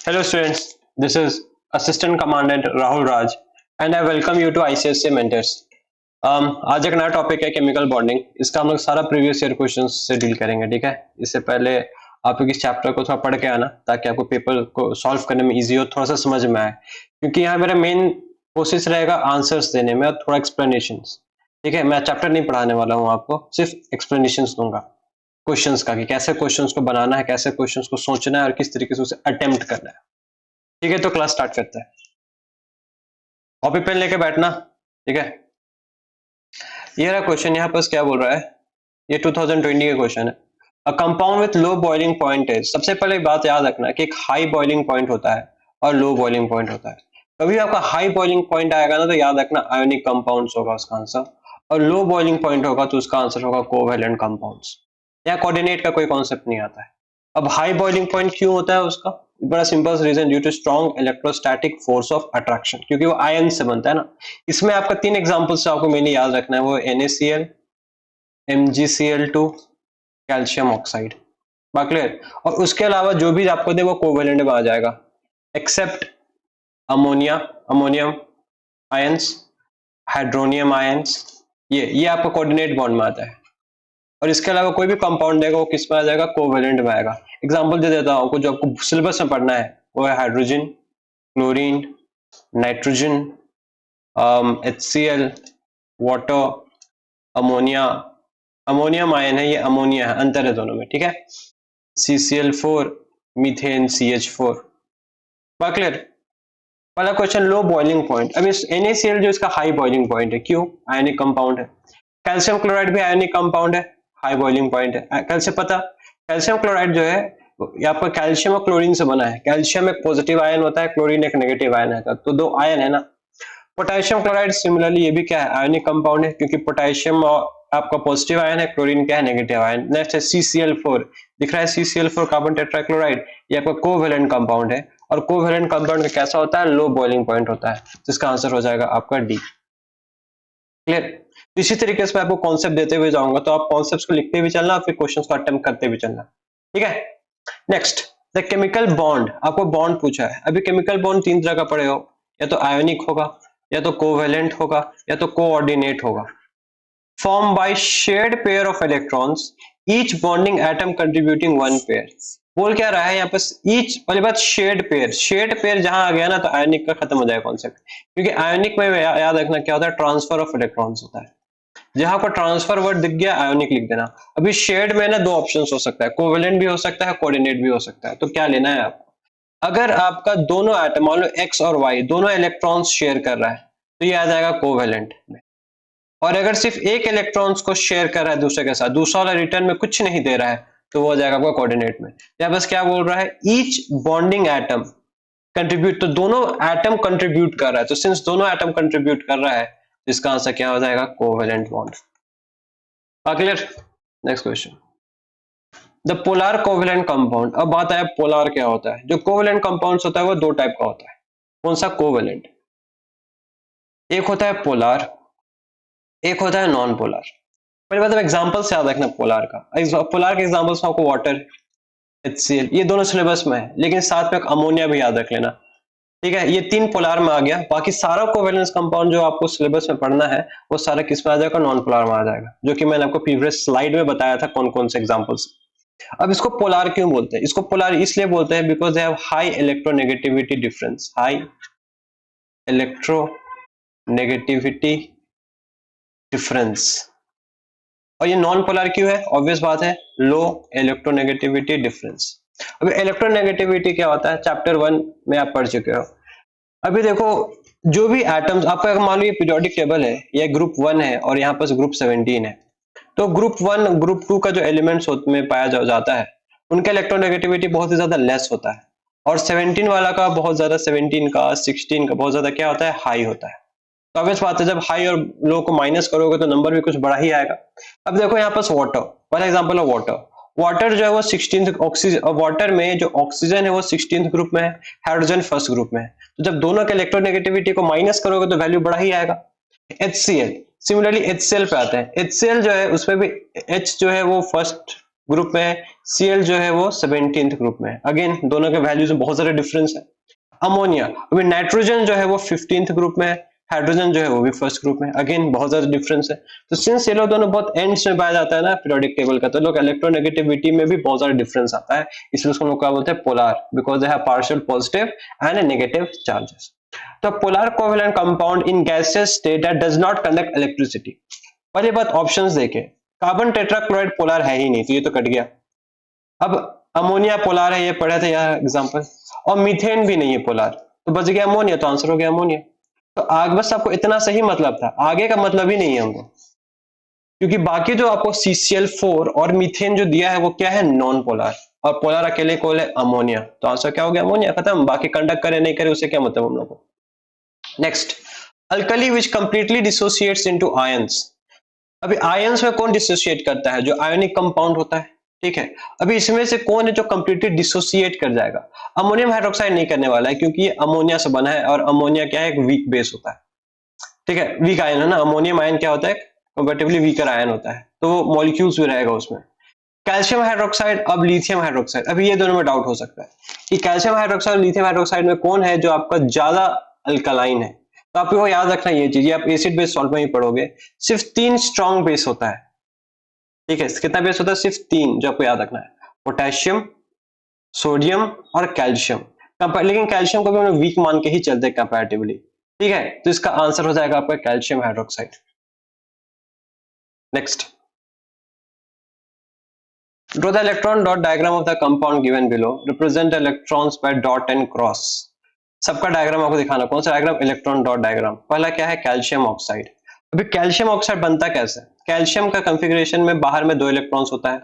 Hello students, this is Assistant Commandant Rahul Raj and I welcome you to ICSC Mentors. आज एक नया topic है chemical bonding. इसका हम लोग सारा प्रीवियस ईयर क्वेश्चन से डील करेंगे, ठीक है। इससे पहले आप लोग इस चैप्टर को थोड़ा पढ़ के आना ताकि आपको पेपर को सॉल्व करने में इजी हो, थोड़ा सा समझ में आए, क्योंकि यहाँ मेरा मेन कोशिश रहेगा आंसर्स देने में और थोड़ा एक्सप्लेनेशन, ठीक है। मैं चैप्टर नहीं पढ़ाने वाला हूँ, आपको सिर्फ एक्सप्लेनेशन दूंगा क्वेश्चंस का कि कैसे क्वेश्चंस को बनाना है, कैसे क्वेश्चंस को सोचना है और किस तरीके से उसे अटेम्प्ट करना है, ठीक है। तो क्लास स्टार्ट करते हैं। कॉपी पेन लेके बैठना, ठीक है। ये रहा क्वेश्चन, यहाँ पर क्या बोल रहा है, ये 2020 का क्वेश्चन है। A compound with low boiling point is, सबसे पहले बात याद रखना कि एक हाई बॉइलिंग पॉइंट होता है और लो बॉइलिंग पॉइंट होता है। कभी आपका हाई बॉइलिंग पॉइंट आएगा ना तो याद रखना आयोनिक कंपाउंड्स होगा उसका आंसर, और लो बॉइलिंग पॉइंट होगा तो उसका आंसर होगा कोवैलेंट कंपाउंड्स। यहाँ कोऑर्डिनेट का कोई कॉन्सेप्ट नहीं आता है। अब हाई बॉइलिंग पॉइंट क्यों होता है उसका, बड़ा simple reason, due to strong electrostatic force of attraction, क्योंकि वो आयन से बनता है ना। इसमें आपका 3 एग्जांपल्स आपको मेनली याद रखना है, वो NaCl, MgCl2, कैल्शियम ऑक्साइड, बात क्लियर। और उसके अलावा जो भी आपको दे वो कोवेलेंट में आ जाएगा, except ammonia, ammonium ions, hydronium ions, ये आपको कोऑर्डिनेट बॉन्ड में आता है। और इसके अलावा कोई भी कंपाउंड देगा वो किस में आ जाएगा, कोवेलेंट में आएगा। एग्जांपल दे देता हूं आपको, जो आपको सिलेबस में पढ़ना है वो है hydrogen, chlorine, nitrogen, HCl, water, ammonia. Ammonium ion है, ये अमोनिया है, अंतर है दोनों में, ठीक है। CCl4, मीथेन, CH4, बात क्लियर। पहला क्वेश्चन, लो बॉइलिंग पॉइंट। अब इस NaCl जो इसका हाई बॉइलिंग पॉइंट है, क्यों, आयनिक कंपाउंड है। कैल्शियम क्लोराइड भी आयनिक कंपाउंड है, हाई बॉइलिंग पॉइंट है। कैल्शियम पता, कैल्शियम क्लोराइड जो है ये आपका कैल्शियम और क्लोरीन से बना है। कैल्शियम एक पॉजिटिव आयन होता है, क्लोरीन एक नेगेटिव आयन है, तो दो आयन है ना। पोटेशियम क्लोराइड सिमिलरली ये भी क्या है, आयनिक कंपाउंड है, क्योंकि पोटेशियम आपका पॉजिटिव आयन है, क्लोरीन क्या है, नेगेटिव आयन। नेक्स्ट है CCl4, दिख रहा है CCl4 कार्बन टेट्राक्लोराइड, ये आपका कोवेलेंट कंपाउंड है, और कोवेलेंट कंपाउंड का कैसा होता है, लो बॉइलिंग पॉइंट होता है, जिसका आंसर हो जाएगा आपका डी। क्लियर। तो इसी तरीके से मैं आपको कॉन्सेप्ट देते हुए जाऊंगा, तो आप कॉन्सेप्ट्स को लिखते भी चलना, फिर क्वेश्चंस को अटेम्प्ट करते भी चलना, ठीक है। नेक्स्ट, द केमिकल बॉन्ड, आपको बॉन्ड पूछा है। अभी केमिकल बॉन्ड 3 तरह का पढ़े हो, या तो आयोनिक होगा, या तो कोवेलेंट होगा, या तो कोऑर्डिनेट होगा। Form by shared pair of electrons, each bonding atom contributing 1 pair. बोल क्या रहा है यहाँ पर, ईच वाली बात शेयर्ड पेयर, शेयर्ड पेयर जहां आ गया ना तो आयोनिक का खत्म हो जाएगा कॉन्सेप्ट, क्योंकि आयोनिक में याद रखना क्या होता है, ट्रांसफर ऑफ इलेक्ट्रॉन्स होता है। जहां पर ट्रांसफर वर्ड दिख गया आयोनिक लिख देना। अभी शेयर्ड में ना 2 ऑप्शंस हो सकता है, कोवेलेंट भी हो सकता है, कोऑर्डिनेट भी हो सकता है। तो क्या लेना है आपको, अगर आपका दोनों एटम मान लो x और y दोनों इलेक्ट्रॉन्स शेयर कर रहा है तो ये आ जाएगा कोवेलेंट में। और अगर सिर्फ एक इलेक्ट्रॉन्स को शेयर कर रहा है दूसरे के साथ, दूसरा वाला रिटर्न में कुछ नहीं दे रहा है, तो वो आ जाएगा आपका कोऑर्डिनेट में। यहाँ बस क्या बोल रहा है, ईच बॉन्डिंग एटम कंट्रीब्यूट, तो दोनों एटम कंट्रीब्यूट कर रहा है, तो सिंस दोनों एटम कंट्रीब्यूट कर रहा है तो इसका आंसर क्या हो जाएगा, covalent bond. Clear. Next question, the polar covalent compound. अब बात है पोलर क्या होता है। जो कोवेलेंट कंपाउंड्स होता है वो 2 टाइप का होता है। कौन सा, कोवेलेंट, एक होता है पोलर, एक होता है नॉन पोलर। पहले बात एग्जांपल से याद रखना पोलर का। पोलर के एग्जांपल्स में आपको वाटर, HCl, ये दोनों सिलेबस में है, लेकिन साथ में अमोनिया भी याद रख लेना, ठीक है। ये 3 पोलर में आ गया, बाकी सारा कोवेलेंस कंपाउंड जो आपको सिलेबस में पढ़ना है वो सारा किस में आ जाएगा, नॉन पोलर में आ जाएगा, जो कि मैंने आपको प्रीवियस स्लाइड में बताया था कौन कौन से एग्जांपल्स। अब इसको पोलर क्यों बोलते हैं, इसको पोलर इसलिए बोलते हैं because they have high electronegativity difference, high electronegativity difference. और ये नॉन पोलर क्यों है, ऑब्वियस बात है, लो इलेक्ट्रोनेगेटिविटी डिफरेंस। अभी इलेक्ट्रोनेगेटिविटी क्या होता है, चैप्टर 1 में आप पढ़ चुके हो। अभी देखो, जो भी एटम्स आपका, मान लो ये पीरियोडिक टेबल है, ये ग्रुप 1 है और यहाँ पर ग्रुप 17 है, तो ग्रुप 1 ग्रुप 2 का जो एलिमेंट्स में पाया जाता है उनका इलेक्ट्रोनेगेटिविटी बहुत ही ज्यादा लेस होता है, और 17 वाला का बहुत ज्यादा, 17 का 16 का बहुत ज्यादा क्या होता है, हाई होता है। तो ऑब्वियस बात है, जब हाई और लो को माइनस करोगे तो नंबर भी कुछ बड़ा ही आएगा। अब देखो यहाँ पर वाटर, पहला एग्जांपल है वाटर। वाटर जो है वो 16th ऑक्सीजन, वाटर में जो ऑक्सीजन है वो 16th ग्रुप में है, हाइड्रोजन फर्स्ट ग्रुप में है। तो जब दोनों के इलेक्ट्रोनेगेटिविटी को माइनस करोगे तो वैल्यू बड़ा ही आएगा। HCl, सिमिलरली HCl पे आते हैं। HCl जो है उसमें भी H जो है वो फर्स्ट ग्रुप में है, Cl जो है वो 17th ग्रुप में है। अगेन दोनों के वैल्यूज में बहुत सारे डिफरेंस है। अमोनिया, अभी नाइट्रोजन जो है वो 15th ग्रुप में है, हाइड्रोजन जो है वो भी फर्स्ट ग्रुप में है। अगेन बहुत ज्यादा डिफरेंस है। तो सिंस ये लोग दोनों बहुत एंड्स में पाया जाता है ना पीरियोडिक टेबल का, तो लोग इलेक्ट्रोनेगेटिविटी में भी बहुत ज्यादा डिफरेंस आता है, इसलिए उसको लोग क्या बोलते हैं polar, because they have partial positive and negative charges. तो polar covalent compound in gaseous state that does not conduct electricity. पहली बात ऑप्शंस देखें, कार्बन टेट्राक्लोराइड पोलर है ही नहीं, तो ये तो कट गया। अब अमोनिया पोलर है, ये पढ़े थे यार एग्जांपल, और मीथेन भी नहीं है पोलर, तो बच गया अमोनिया, तो आंसर हो गया अमोनिया। तो आगे बस आपको इतना सही मतलब था, आगे का मतलब ही नहीं है हमको, क्योंकि बाकी जो आपको CCl4 और मीथेन जो दिया है वो क्या है, नॉन पोलर, और पोलर अकेले को है अमोनिया, तो आंसर क्या हो गया, अमोनिया, खत्म। बाकी कंडक्ट करे नहीं करे उससे क्या मतलब हम लोग को। नेक्स्ट, अल्कली विच कंप्लीटली डिसोसिएट्स इनटू आयंस। अभी आयंस में कौन डिसोसिएट करता है, जो आयोनिक कंपाउंड होता है, ठीक है। अभी इसमें से कौन है जो कंप्लीटली डिसोसिएट कर जाएगा, अमोनियम हाइड्रोक्साइड नहीं करने वाला है, क्योंकि ये अमोनिया से बना है, और अमोनिया क्या है, एक वीक बेस होता है, ठीक है, वीक आयन है ना, अमोनियम आयन क्या होता है, कंपैरेटिवली वीकर आयन होता है, तो वो मॉलिक्यूल्स भी रहेगा उसमें। कैल्शियम हाइड्रोक्साइड, अब लिथियम हाइड्रोक्साइड, अभी ये दोनों में डाउट हो सकता है कि कैल्शियम हाइड्रोक्साइड और लिथियम हाइड्रोक्साइड में कौन है जो आपका ज्यादा अल्कलाइन है। तो आपको याद रखना ये चीज, आप एसिड बेस सॉल्ट में ही पढ़ोगे, सिर्फ 3 स्ट्रॉन्ग बेस होता है, ठीक है। कितना बेस होता है, सिर्फ 3, जो आपको याद रखना है, पोटेशियम, सोडियम और कैल्शियम। लेकिन कैल्शियम को भी हम वीक मान के ही चलते हैं कंपैरेटिवली, ठीक है। तो इसका आंसर हो जाएगा आपका calcium hydroxide. Next, draw the electron dot diagram of the compound given below, represent electrons bye dot and cross. सबका डायग्राम आपको दिखाना, कौन सा डायग्राम, इलेक्ट्रॉन डॉट डायग्राम। पहला क्या है, कैल्शियम ऑक्साइड। अभी कैल्शियम ऑक्साइड बनता कैसे, कैल्शियम का कंफिग्रेशन में बाहर में 2 इलेक्ट्रॉन्स होता है,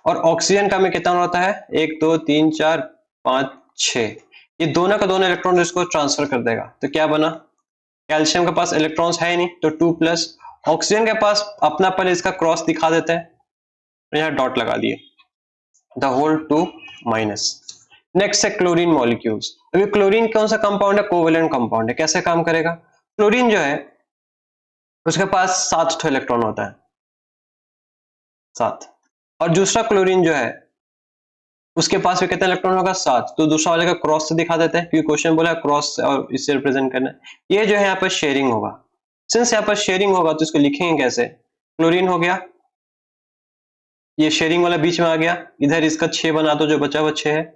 और ऑक्सीजन का में कितना होता है, 1 2 3 4 5 6, ये दोनों का दोनों इलेक्ट्रॉन इसको ट्रांसफर कर देगा, तो क्या बना, कैल्शियम के पास इलेक्ट्रॉन्स है ही नहीं, तो 2+, ऑक्सीजन के पास अपना पहले इसका क्रॉस दिखा देते हैं, तो यहाँ डॉट लगा दिए, द होल 2-। नेक्स्ट है क्लोरीन मॉलिक्यूल्स। अभी क्लोरीन कौन सा कंपाउंड है, कोवेलेंट कंपाउंड है। कैसे काम करेगा, क्लोरीन जो है उसके पास 7 इलेक्ट्रॉन होता है, 7, और दूसरा क्लोरीन जो है उसके पास भी कितना इलेक्ट्रॉन होगा, 7, तो दूसरा वाले का क्रॉस से दिखा देते हैं, क्योंकि क्वेश्चन बोला क्रॉस और इससे रिप्रेजेंट करना है। ये जो है यहाँ पर शेयरिंग होगा, सिंस यहाँ पर शेयरिंग होगा तो इसको लिखेंगे कैसे, क्लोरीन हो गया, ये शेयरिंग वाला बीच में आ गया, इधर इसका 6 बना दो, जो बचा हुआ 6 है,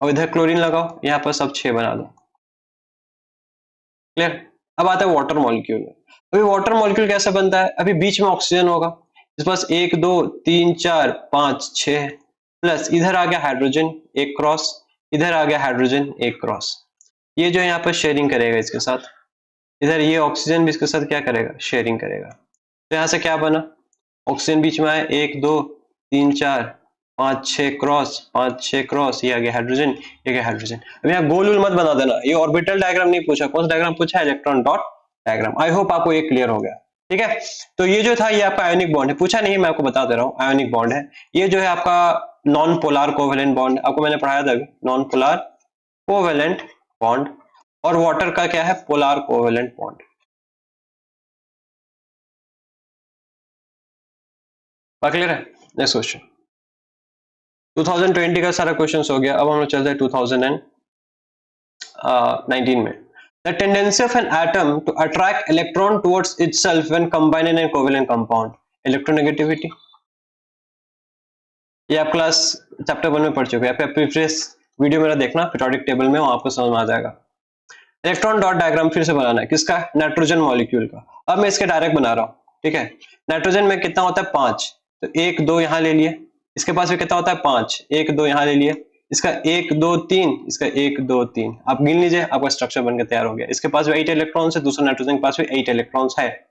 और इधर क्लोरीन लगाओ, यहाँ पर सब 6 बना दो, क्लियर। अब आता है वाटर मॉलिक्यूल। अभी वाटर मॉलिक्यूल कैसे बनता है, अभी बीच में ऑक्सीजन होगा, इस पास 1 2 3 4 5 6, प्लस इधर आ गया हाइड्रोजन, एक क्रॉस, इधर आ गया हाइड्रोजन, एक क्रॉस, ये जो यहाँ पर शेयरिंग करेगा इसके साथ, इधर ये ऑक्सीजन भी इसके साथ क्या करेगा, शेयरिंग करेगा। तो यहाँ से क्या बना, ऑक्सीजन बीच में आया, 1 2 3 4 5 6 क्रॉस, 5 6 क्रॉस, ये आ गया हाइड्रोजन, ये गया हाइड्रोजन। अब यहाँ गोल मत बना देना, ये ऑर्बिटल डायग्राम नहीं पूछा, कौन सा डायग्राम पूछा है, electron dot diagram. I hope आपको ये क्लियर हो गया, ठीक है। तो ये जो था ये आपका आयोनिक बॉन्ड है, पूछा नहीं, मैं आपको बता दे रहा हूँ, आयोनिक बॉन्ड है। ये जो है आपका नॉन पोलर कोवेलेंट बॉन्ड, आपको मैंने पढ़ाया था, नॉन पोलर कोवेलेंट बॉन्ड, और वाटर का क्या है, पोलर कोवेलेंट बॉन्ड। क्लियर है। नेक्स्ट क्वेश्चन, 2020 का सारा क्वेश्चन हो गया, अब हम लोग चलते हैं 2019 में। The tendency of an atom to attract electron towards itself when combined in a covalent compound, electronegativity। ये आप क्लास चैप्टर 1 में पढ़ चुके हैं, आप प्रीवियस वीडियो मेरा देखना पीरियोडिक टेबल में, वहां आपको समझ में आ जाएगा। इलेक्ट्रॉन डॉट डायग्राम फिर से बनाना है, किसका, नाइट्रोजन मॉलिक्यूल का। अब मैं इसके डायरेक्ट बना रहा हूँ, ठीक है। नाइट्रोजन में कितना होता है, 5, तो 1 2 यहाँ ले लिए, इसके पास भी कितना होता है, 5, 1 2 यहाँ ले लिए, इसका 1 2 3, इसका 1 2 3, आप गिन लीजिए, आपका स्ट्रक्चर बनकर तैयार हो गया। इसके पास भी 8 इलेक्ट्रॉन्स है, दूसरा नाइट्रोजन के पास भी 8 इलेक्ट्रॉन्स है।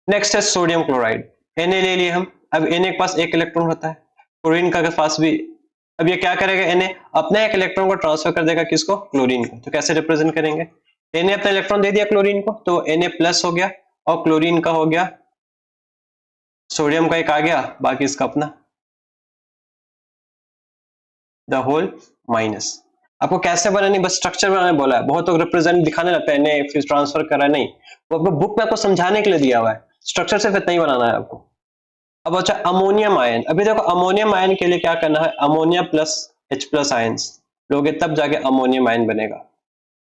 नेक्स्ट है सोडियम क्लोराइड, Na ले लिए हम। अब Na के पास 1 इलेक्ट्रॉन होता है, क्लोरीन का पास भी। अब ये क्या करेगा, Na अपने 1 इलेक्ट्रॉन को ट्रांसफर कर देगा, किसको, क्लोरीन को। तो कैसे रिप्रेजेंट करेंगे, Na अपना इलेक्ट्रॉन दे दिया क्लोरीन को, तो Na प्लस हो गया, और क्लोरीन का हो गया, सोडियम का एक आ गया, बाकी इसका अपना द होल माइनस। आपको कैसे बनानी, बस स्ट्रक्चर बनाने बोला है। बहुत लोग रिप्रेजेंट दिखाने लगता है, ने फिर ट्रांसफर कर रहा है, नहीं, वो आपको बुक में आपको समझाने के लिए दिया हुआ है, स्ट्रक्चर सिर्फ इतना ही बनाना है आपको। अब अच्छा अमोनियम आयन, अभी देखो अमोनियम आयन के लिए क्या करना है, ammonia plus H plus ions लोगे तब जाके अमोनियम आयन बनेगा,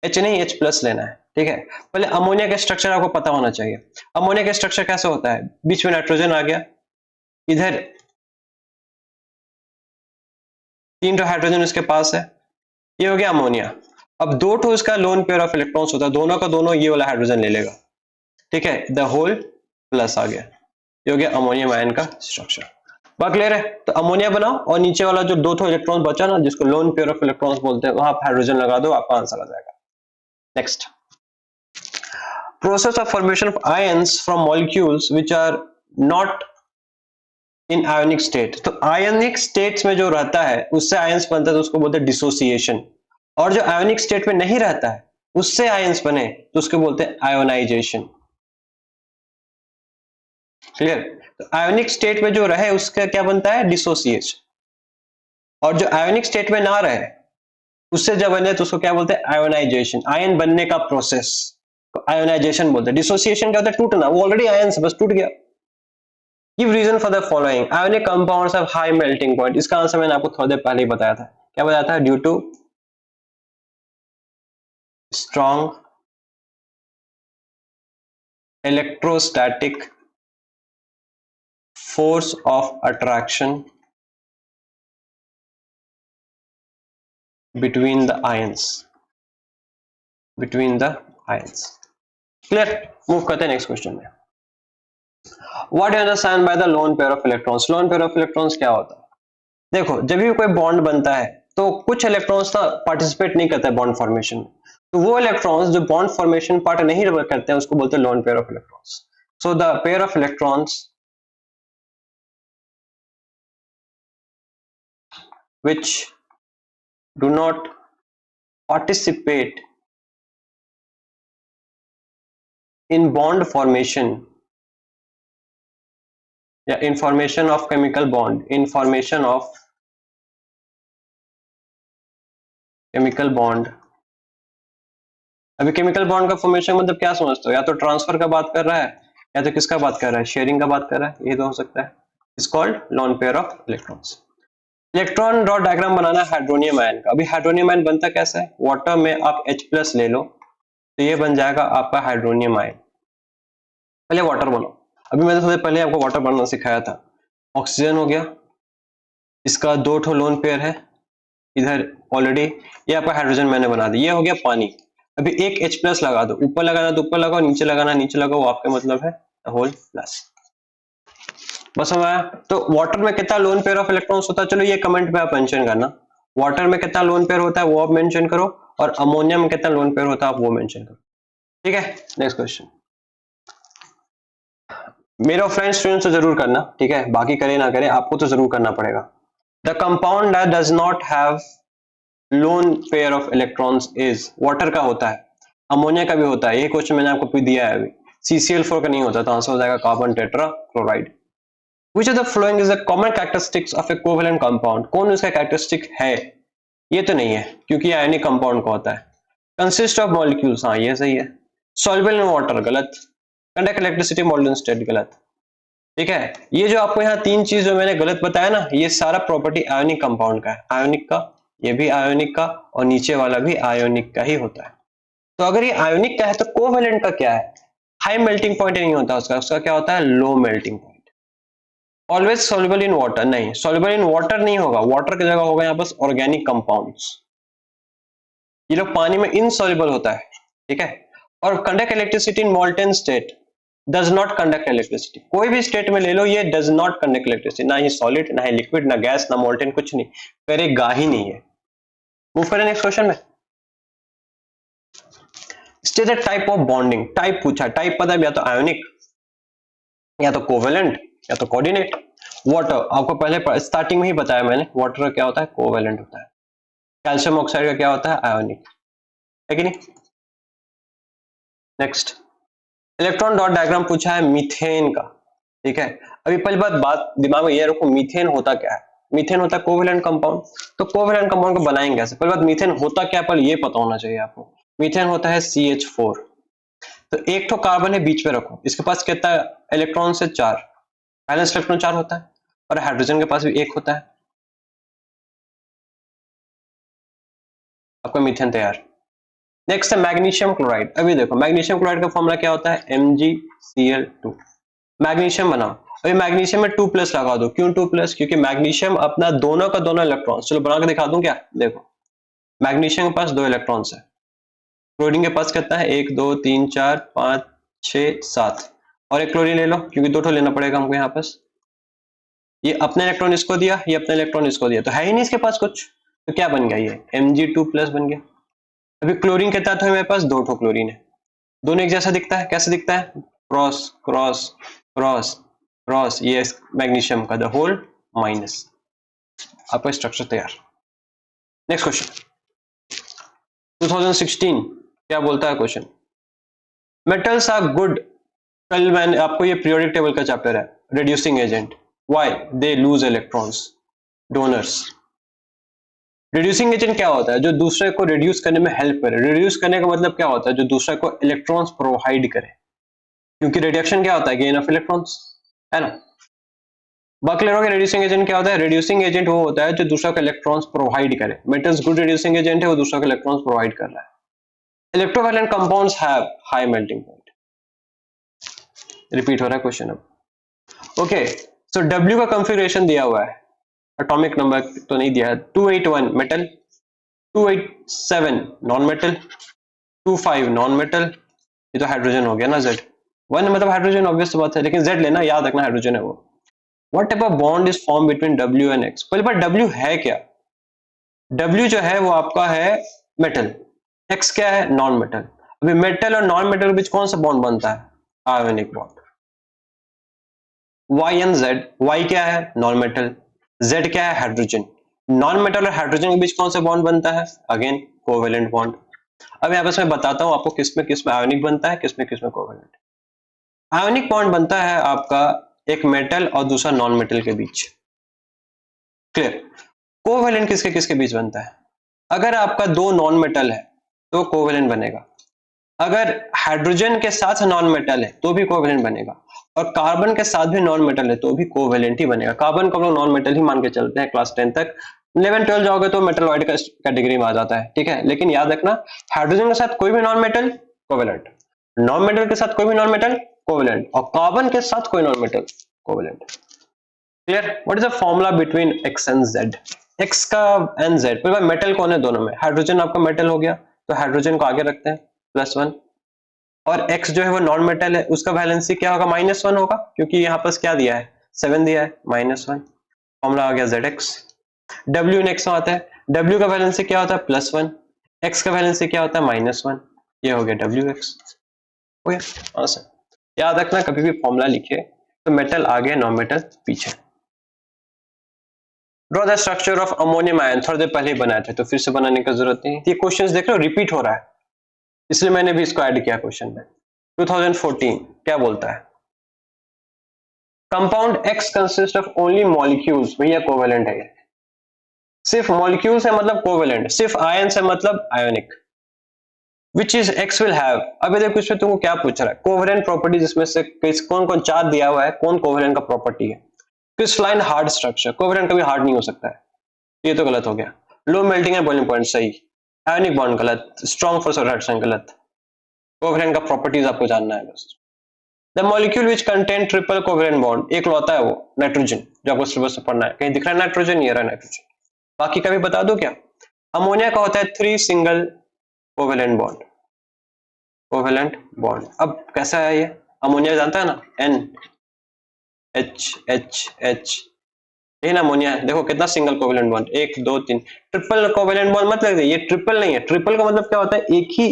H नहीं H प्लस लेना है, ठीक है। पहले अमोनिया का स्ट्रक्चर आपको पता होना चाहिए। अमोनिया का स्ट्रक्चर कैसे होता है, बीच में नाइट्रोजन आ गया, इधर 3 हाइड्रोजन उसके पास है, ये हो गया अमोनिया। अब 2 ठो इसका लोन पेयर ऑफ इलेक्ट्रॉन्स होता है, दोनों का दोनों ये वाला हाइड्रोजन ले लेगा, ठीक है, द होल प्लस आ गया, ये हो गया अमोनियम आयन का स्ट्रक्चर। बात क्लियर है? तो अमोनिया बनाओ और नीचे वाला जो 2 ठो इलेक्ट्रॉन बचा ना, जिसको लोन पेयर ऑफ इलेक्ट्रॉन्स बोलते हैं, वहां आप हाइड्रोजन लगा दो, आपका आंसर आ जाएगा। Next, process of formation of ions from molecules which are not in ionic state. तो आयोनिक स्टेट्स में जो रहता है उससे आयंस बनता है, तो उसको बोलते हैं डिसोसिएशन। और जो आयोनिक स्टेट में नहीं रहता है उससे आयंस बने तो उसको बोलते हैं आयोनाइजेशन। क्लियर? तो आयोनिक स्टेट में जो रहे उसका क्या बनता है, डिसोसिएशन। और जो आयोनिक स्टेट में ना रहे उससे जब बने तो उसको क्या बोलते हैं, आयोनाइजेशन। आयन बनने का प्रोसेस आयोनाइजेशन बोलते हैं। डिसोसिएशन क्या होता है, टूटना, वो ऑलरेडी आयन से बस टूट गया। Give reason for the following, ionic compounds have high melting point. इसका आंसर मैंने आपको थोड़ी देर पहले ही बताया था। क्या बताया था, due to strong electrostatic force of attraction between the ions, clear? Move करते हैं नेक्स्ट क्वेश्चन में। What you understand by the lone pair of electrons. Lone pair of electrons क्या होता है, देखो जब भी कोई बॉन्ड बनता है तो कुछ इलेक्ट्रॉन्स ना पार्टिसिपेट नहीं करते बॉन्ड फॉर्मेशन में, तो वो इलेक्ट्रॉन्स जो बॉन्ड फॉर्मेशन पार्ट नहीं करते हैं उसको बोलते हैं loan pair of electrons. So the pair of electrons which do not participate in bond formation या information of chemical bond, information of chemical bond। अभी केमिकल बॉन्ड का फॉर्मेशन मतलब क्या समझते हो, या तो ट्रांसफर का बात कर रहा है या तो किसका बात कर रहा है, शेयरिंग का बात कर रहा है, ये तो हो सकता है। Is called lone pair of electrons. Electron dot diagram बनाना है हाइड्रोनियम आयन का। अभी हाइड्रोनियम आयन बनता कैसा है, वाटर में आप H प्लस ले लो तो ये बन जाएगा आपका हाइड्रोनियम आयन। पहले वाटर बनो, अभी मैंने थोड़े पहले आपको वाटर बनाना सिखाया था। ऑक्सीजन हो गया, इसका 2 ठो लोन पेयर है इधर ऑलरेडी, ये आपका हाइड्रोजन मैंने बना दिया, ये हो गया पानी। अभी एक H प्लस लगा दो, ऊपर लगाना तो ऊपर लगाओ, नीचे लगाना नीचे लगाओ, आपका मतलब है होल प्लस। बस समझ आया? तो वाटर में कितना लोन पेयर ऑफ इलेक्ट्रॉन्स होता है, चलो ये कमेंट में आप मेंशन करना, वाटर में कितना लोन पेयर होता है वो आप मेंशन करो, और अमोनिया में कितना लोन पेयर होता है आप वो मेंशन करो, ठीक है। नेक्स्ट क्वेश्चन, मेरा फ्रेंड स्टूडेंट से जरूर करना, ठीक है, बाकी करे ना करे आपको तो जरूर करना पड़ेगा। The compound that does not have loan pair of electrons is, water का होता है, अमोनिया का भी होता है, ये क्वेश्चन मैंने आपको दिया है अभी। CCl4 का नहीं होता, तो आंसर हो जाएगा carbon tetrachloride. Which of the following is the common characteristics of a covalent compound? कौन उसका कैरेक्टरिस्टिक है, ये तो नहीं है क्योंकि ये आयनिक कंपाउंड का होता है। कंसिस्ट ऑफ मॉलिक्यूल्स, हाँ ये सही है। सॉल्युबल इन वाटर गलत। कंडक्ट इलेक्ट्रिसिटी मोल्टन स्टेट गलत, ठीक है। ये जो आपको यहाँ 3 चीज जो मैंने गलत बताया ना, ये सारा प्रॉपर्टी आयोनिक कंपाउंड का है, आयोनिक का, ये भी आयोनिक का, और नीचे वाला भी आयोनिक का ही होता है। तो अगर ये आयोनिक का है तो कोवेलेंट का क्या है, हाई मेल्टिंग पॉइंट नहीं होता उसका क्या होता है, low melting point. Always soluble in water, नहीं सॉल्युबल इन वाटर नहीं होगा, वाटर की जगह होगा यहाँ बस ऑर्गेनिक कंपाउंड्स, ये लोग पानी में इनसॉल्युबल होता है, ठीक है। और conduct electricity in molten state, does not conduct electricity, कोई भी स्टेट में ले लो ये डज नॉट कंडक्ट इलेक्ट्रिसिटी, ना ही सॉलिड ना ही लिक्विड ना गैस ना मोल्टेन, कुछ नहीं करेगा ही नहीं है। मूव करें नेक्स्ट क्वेश्चन में। State the type of bonding, type पूछा, टाइप पता है या तो आयोनिक या तो कोवेलेंट या तो कोऑर्डिनेट। वाटर आपको पहले स्टार्टिंग में ही बताया मैंने, वाटर का क्या होता है, कोवेलेंट होता है। कैल्शियम ऑक्साइड का क्या होता है, आयोनिक, है कि नहीं। नेक्स्ट, इलेक्ट्रॉन डॉट डायग्राम पूछा है मीथेन का, ठीक है। अभी पहली बात दिमाग में ये रखो, मीथेन होता क्या है, मीथेन होता है कोवेलेंट कंपाउंड। तो कोवेलेंट कंपाउंड को बनाएंगे कैसे, पहली बात मीथेन होता क्या पर ये पता होना चाहिए आपको। मीथेन होता है CH4, तो एक तो कार्बन है बीच में रखो, इसके पास कितना इलेक्ट्रॉन से 4, बैलेंस इलेक्ट्रॉन 4 होता है, और हाइड्रोजन के पास भी 1 होता है। आपका मीथेन तैयार। नेक्स्ट है मैग्नीशियम क्लोराइड। अभी देखो मैग्नीशियम क्लोराइड का फॉर्मूला क्या होता है, MgCl2। मैग्नीशियम बनाओ, अभी मैग्नीशियम में 2+ लगा दो। क्यों 2+? क्योंकि मैग्नीशियम अपना दोनों का दोनों इलेक्ट्रॉन, चलो बना के दिखा दूं क्या, देखो मैग्नीशियम के पास 2 इलेक्ट्रॉन्स है, क्लोरीन के पास कितना है, 1 2 3 4 5 6 7, और एक क्लोरीन ले लो क्योंकि 2 ठो लेना पड़ेगा हमको यहाँ पास। ये अपने इलेक्ट्रॉन इसको दिया, ये अपने इलेक्ट्रॉन इसको दिया, तो है ही नहीं इसके पास कुछ, तो क्या बन गया, ये Mg2+ बन गया। अभी क्लोरीन कितना था मेरे पास, 2 ठो क्लोरीन है, दोनों एक जैसा दिखता है, कैसे दिखता है, क्रॉस क्रॉस क्रॉस क्रॉस, ये मैग्नीशियम का द होल माइनस, आपका स्ट्रक्चर तैयार। नेक्स्ट क्वेश्चन 2016 क्या बोलता है क्वेश्चन, मेटल्स आर गुड, कल मैंने आपको ये पीरियोडिक टेबल का चैप्टर है, reducing agent, why they lose electrons, donors. Reducing agent क्या होता है, जो दूसरे को रिड्यूस करने में हेल्प करे। रिड्यूस करने का मतलब क्या होता है, जो दूसरे को इलेक्ट्रॉन्स प्रोवाइड करे, क्योंकि रिडक्शन क्या होता है, गेन ऑफ इलेक्ट्रॉन्स, है ना। बाकी लोगों के रिड्यूसिंग एजेंट क्या होता है, रिड्यूसिंग एजेंट वो होता है जो दूसरा को इलेक्ट्रॉन्स प्रोवाइड करे। मेटल्स गुड रिड्यूसिंग एजेंट है, वो दूसरा को इलेक्ट्रॉन्स प्रोवाइड कर रहा है। Electrovalent compounds have high melting point. Repeat हो रहा है क्वेश्चन अब, ओके। सो W का कंफिगरेशन दिया हुआ है, एटॉमिक नंबर तो नहीं दिया है, 281 metal, 287 non metal, 25 non metal, ये तो हाइड्रोजन हो गया ना, Z1 मतलब हाइड्रोजन, ऑब्वियस बात है, लेकिन Z लेना, याद रखना हाइड्रोजन है वो। What type of bond is form between W and X। पहले बार W है क्या, W जो है वो आपका है मेटल, X क्या है, नॉन मेटल। अभी मेटल और नॉन मेटल के बीच कौन सा बॉन्ड बनता है, ionic bond. Y and Z, Y क्या है, नॉन मेटल, Z क्या है, हाइड्रोजन। नॉन मेटल और हाइड्रोजन के बीच कौन सा बॉन्ड बनता है, अगेन कोवेलेंट बॉन्ड। अब यहाँ पे मैं बताता हूँ आपको किसमें किसमें आयोनिक बनता है, किसमें किसमें कोवेलेंट। आयोनिक बॉन्ड बनता है आपका एक मेटल और दूसरा नॉन मेटल के बीच, क्लियर। कोवेलेंट किसके किसके बीच बनता है, अगर आपका 2 नॉन मेटल है तो कोवेलेंट बनेगा, अगर हाइड्रोजन के साथ नॉन मेटल है तो भी कोवेलेंट बनेगा, और कार्बन के साथ भी नॉन मेटल है तो भी कोवेलेंट ही बनेगा। कार्बन को हम लोग नॉन मेटल ही मान के चलते हैं क्लास 10 तक, 11-12 जाओगे तो मेटलॉइड का कैटेगरी में आ जाता है, ठीक है। लेकिन याद रखना हाइड्रोजन के साथ कोई भी non metal covalent, non metal के साथ कोई भी नॉन मेटल कोवेलेंट, और कार्बन के साथ कोई non metal covalent, clear. What is the formula between X and Z। X का एंड Z, पर मेटल कौन है दोनों में, हाइड्रोजन आपका मेटल हो गया तो हाइड्रोजन को आगे रखते हैं +1, और X जो है वो नॉन मेटल है, उसका वैलेंसी क्या होगा, -1 होगा, क्योंकि यहाँ पर क्या दिया है, 7 दिया है, -1, फॉर्मूला आ गया ZX। W नेक्स्ट में आता है, W का वैलेंसी क्या होता है, +1, X का वैलेंसी क्या होता है, -1, ये हो गया WX, हो गया आंसर। याद रखना कभी भी फॉर्मूला लिखे तो मेटल आगे, नॉन मेटल पीछे। Draw the structure of ammonium ion, थोड़ी देर पहले ही बनाए थे तो फिर से बनाने की जरूरत नहीं, ये क्वेश्चंस देख रहे हो रिपीट हो रहा है, इसलिए मैंने भी इसको ऐड किया क्वेश्चन में। 2014 क्या बोलता है, compound X consist of only molecules, भैया कोवेलेंट है, सिर्फ मॉलिक्यूल्स है मतलब कोवेलेंट, सिर्फ आयंस है मतलब ionic. Which is X will have, अभी देखो इसमें तुमको क्या पूछ रहा है, कोवेलेंट प्रॉपर्टीज, इसमें से कौन कौन 4 दिया हुआ है, कौन कोवेलेंट का प्रॉपर्टी है। क्रिस्टलाइन हार्ड स्ट्रक्चर, कोवेलेंट कभी हार्ड नहीं हो सकता है, ये तो गलत हो गया। Low melting and boiling point सही, आयोनिक बॉन्ड गलत, स्ट्रॉन्ग फोर्स और रिडक्शन गलत। कोवेलेंट का प्रॉपर्टीज आपको जानना है बस। The molecule which contain triple covalent bond, एक लौता है वो नाइट्रोजन, जो आपको सिलेबस में पढ़ना है, कहीं दिख रहा है नाइट्रोजन, ये रहा नाइट्रोजन। बाकी का भी बता दो क्या, अमोनिया का होता है 3 single covalent bond, covalent bond. अब कैसा है ये, अमोनिया जानता है ना, NH ये ना अमोनिया, देखो कितना single covalent bond, 1 2 3। Triple covalent bond मतलब ये ट्रिपल नहीं है, ट्रिपल का मतलब क्या होता है, एक ही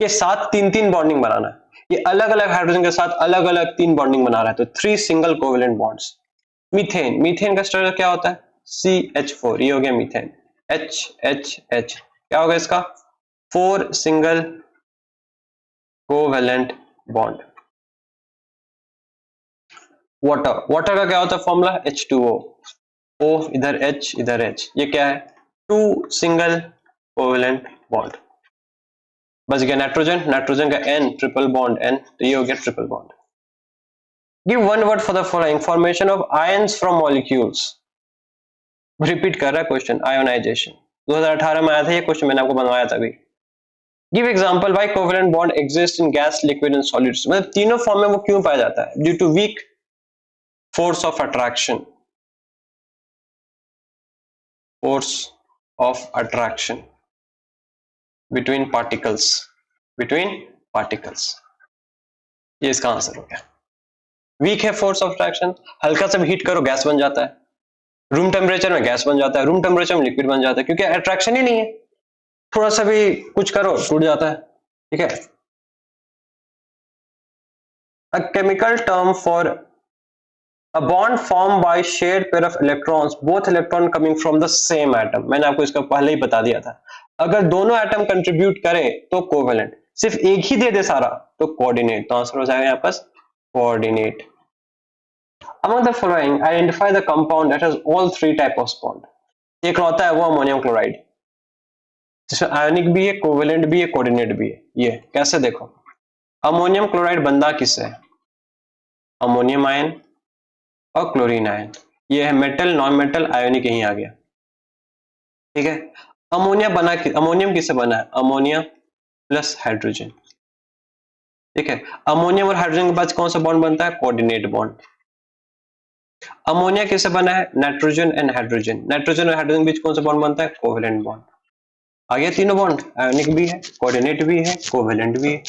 के साथ 3-3 बॉन्डिंग बनाना है, ये अलग अलग हाइड्रोजन के साथ अलग अलग 3 बॉन्डिंग बना रहा है, तो 3 single covalent bonds. Methane, methane का स्ट्रक्चर क्या होता है, CH4, ये हो गया मीथेन, HH क्या होगा इसका, 4 single covalent bond. Water, water का क्या होता है फॉर्मूला, H2O, O इधर H इधर H, ये क्या है, 2 सिंगल कोवेलेंट बॉन्ड। बच गया नाइट्रोजन, नाइट्रोजन का N ट्रिपल बॉन्ड N, तो ये हो गया triple bond. Give one word for the following formation of ions from molecules. Repeat कर रहा है क्वेश्चन, आयोनाइजेशन 2018 में आया था ये क्वेश्चन, मैंने आपको बनवाया था अभी। Give example why covalent bond exist in gas, liquid and solids. मतलब तीनों फॉर्म में वो क्यों पाया जाता है? Due to weak force of attraction, force of attraction between particles, ये इसका आंसर हो गया। वीक है फोर्स ऑफ अट्रैक्शन, हल्का सा भी हीट करो गैस बन जाता है, रूम टेम्परेचर में गैस बन जाता है, रूम टेम्परेचर में लिक्विड बन जाता है, क्योंकि अट्रैक्शन ही नहीं है, थोड़ा सा भी कुछ करो टूट जाता है। ठीक है। A chemical term for a bond formed by shared pair of electrons, both electron coming from the same atom। मैंने आपको इसका पहले ही बता दिया था, अगर दोनों एटम कंट्रीब्यूट करें तो कोवेलेंट, सिर्फ एक ही दे दे सारा तो कोऑर्डिनेट। तो आंसर हो जाएगा यहाँ पास coordinate. Among the following, identify the compound that has all three type of bond। एक होता है वो अमोनियम क्लोराइड, जिसमें आयनिक भी है, कोवेलेंट भी है, कोऑर्डिनेट भी है। ये कैसे देखो, अमोनियम क्लोराइड बंदा किससे है? अमोनियम आयन और क्लोरीन आयन। ये है मेटल, नॉन मेटल, आयोनिक यहीं आ गया। ठीक है। अमोनियम किससे बना है? Ammonia plus hydrogen. ठीक है। अमोनियम और हाइड्रोजन के बाद कौन सा बॉन्ड बनता है? Coordinate bond. अमोनिया किससे बना है? Nitrogen and hydrogen. नाइट्रोजन और हाइड्रोजन के बीच कौन सा बॉन्ड बनता है? Covalent bond. आ गया तीनों बॉन्ड, आयोनिक भी है, कोऑर्डिनेट भी है, कोवेलेंट भी है।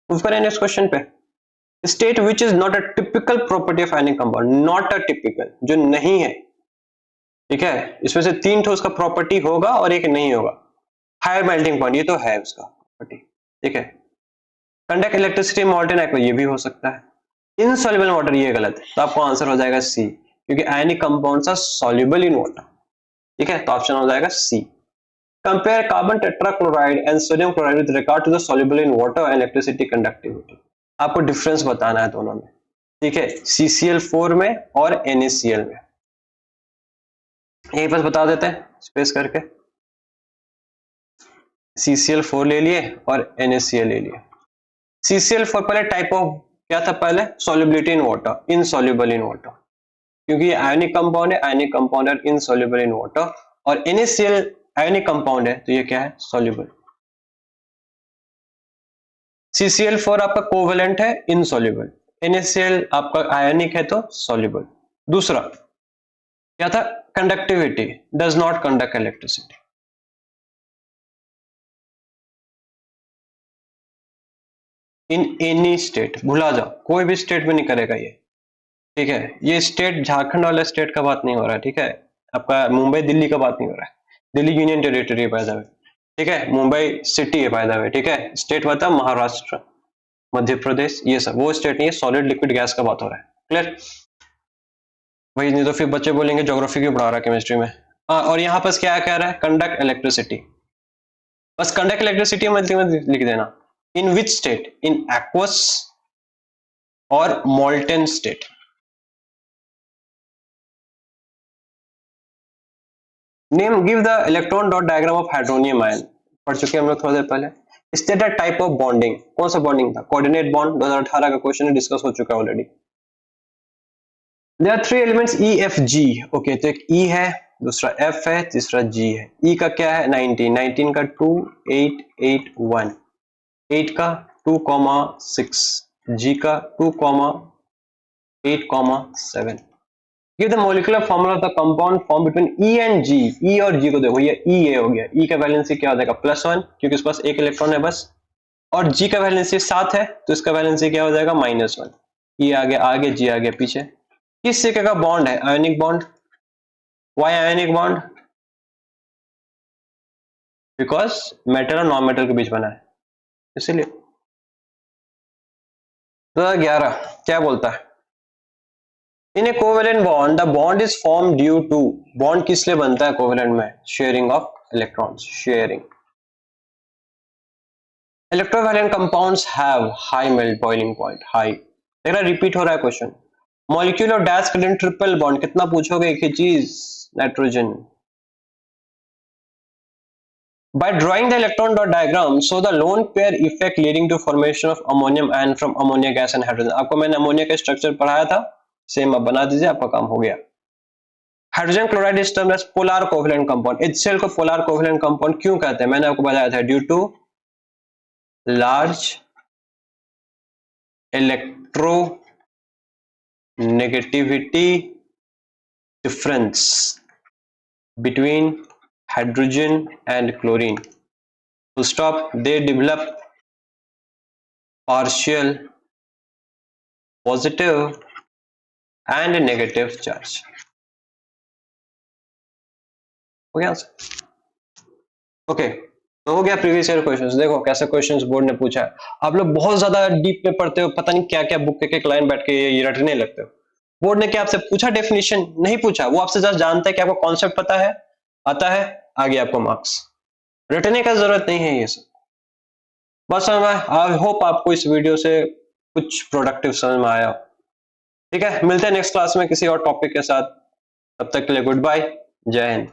मूव करें नेक्स्ट क्वेश्चन पे। State which is not a typical property of ionic compound. Not a typical, जो नहीं है। ठीक है, इसमें से तीन ठो उसका प्रॉपर्टी होगा और एक नहीं होगा। हायर मेल्टिंग पॉइंट, ये तो है उसका प्रॉपर्टी। ठीक है। कंडक्ट इलेक्ट्रिसिटी मॉल्टेन एक्वा, ये भी हो सकता है। इनसॉल्युबल वाटर, ये गलत है, तो आपको आंसर हो जाएगा सी, क्योंकि ionic compounds are soluble in water. ठीक है, तो ऑप्शन हो जाएगा C. Compare carbon tetrachloride and sodium chloride with regard to the soluble in water and electricity conductivity. आपको डिफरेंस बताना है दोनों में। ठीक है, CCl4 में और NaCl में। यही बस बता देते हैं स्पेस करके। CCl4 ले लिए और NaCl ले लिए। CCl4 पहले टाइप ऑफ क्या था? पहले solubility in water, insoluble in water, क्योंकि ये आयनिक कंपाउंड है, आयनिक कंपाउंड है इनसॉल्युबल इन वाटर। और NaCl आयनिक कंपाउंड है, तो ये क्या है? सॉल्युबल। CCl4 आपका कोवेलेंट है, इनसॉल्युबल। NaCl आपका आयनिक है तो सॉल्युबल। दूसरा क्या था? Conductivity, does not conduct electricity. In any state, भुला जाओ, कोई भी स्टेट में नहीं करेगा ये। ठीक है, ये स्टेट झारखंड वाला स्टेट का बात नहीं हो रहा है। ठीक है, आपका मुंबई दिल्ली का बात नहीं हो रहा है। दिल्ली यूनियन टेरिटरी है बाय द वे। ठीक है, मुंबई सिटी है बाय द वे। ठीक है, स्टेट बता महाराष्ट्र, मध्य प्रदेश, ये सब वो स्टेट नहीं है। सॉलिड लिक्विड गैस का बात हो रहा है। क्लियर? वही, नहीं तो फिर बच्चे बोलेंगे ज्योग्राफी क्यों पढ़ा रहा है केमिस्ट्री में। और यहाँ पर क्या कह रहा है? Conduct electricity. बस कंडक्ट इलेक्ट्रिसिटी में लिख देना। इन विच स्टेट? इन एक्वस और molten state. Name give the electron dot diagram of hydronium ion. पढ़ चुके हम लोग थोड़ी देर पहले। State the type of bonding, कौन सा बॉन्डिंग था? कोऑर्डिनेट बॉन्ड, 2018 का क्वेश्चन है, डिस्कस हो चुका है already. There are three elements E F G। Okay, तो एक E है, दूसरा F है, तीसरा G है। E का क्या है? 19, 19 का 2 8 8 1, 8 का 2,6, G का 2,8,7। Give the molecular formula of the compound form between E and G। E और G को देखो, ये E ए हो गया। E का वैलेंसी क्या हो जाएगा? +1, क्योंकि इसके पास एक इलेक्ट्रॉन है बस। और G का वैलेंसी 7 है, तो इसका वैलेंसी क्या हो जाएगा? -1। E आगे G आगे पीछे। किस तरीके का बॉन्ड है? Ionic bond. Why ionic bond? Because metal और नॉन मेटल के बीच बना है, इसीलिए। 2011 क्या बोलता है? In a covalent bond the bond is form due to. Bond किस लिए बनता है कोवेलेंट में? Sharing of electrons, sharing. Electrovalent compounds have high melt boiling point, high. देख रहा, रिपीट हो रहा है क्वेश्चन। मॉलिक्यूल और डैश कंटेन ट्रिपल बॉन्ड, कितना पूछोगे? एक ही चीज, nitrogen. By drawing the electron dot diagram, show the lone pair effect leading to formation of ammonium ion from ammonia gas and hydrogen. आपको मैंने अमोनिया का स्ट्रक्चर पढ़ाया था, सेम आप बना दीजिए, आपका काम हो गया. Hydrogen chloride is termed as polar covalent compound. HCl को पोलर कोवेलेंट कंपाउंड क्यों कहते हैं? मैंने आपको बताया था, due to large electronegativity difference between hydrogen and chlorine. To stop, they develop partial positive and negative charge. हो गया? ओके, तो हो गया प्रीवियस ईयर क्वेश्चंस. देखो कैसे क्वेश्चंस बोर्ड ने पूछा है. आप लोग बहुत ज्यादा डीप में पढ़ते हो, पता नहीं क्या क्या बुक के लाइन बैठ के ये रटने लगते हो. बोर्ड ने क्या आपसे पूछा? डेफिनेशन नहीं पूछा, वो आपसे जस्ट जानता है कि आपको कॉन्सेप्ट पता है, आता है, आगे आपको मार्क्स. रटने का जरूरत नहीं है ये सब. बस आई होप आपको इस वीडियो से कुछ प्रोडक्टिव समझ में आया. ठीक है, मिलते हैं नेक्स्ट क्लास में किसी और टॉपिक के साथ. तब तक के लिए गुड बाय, जय हिंद.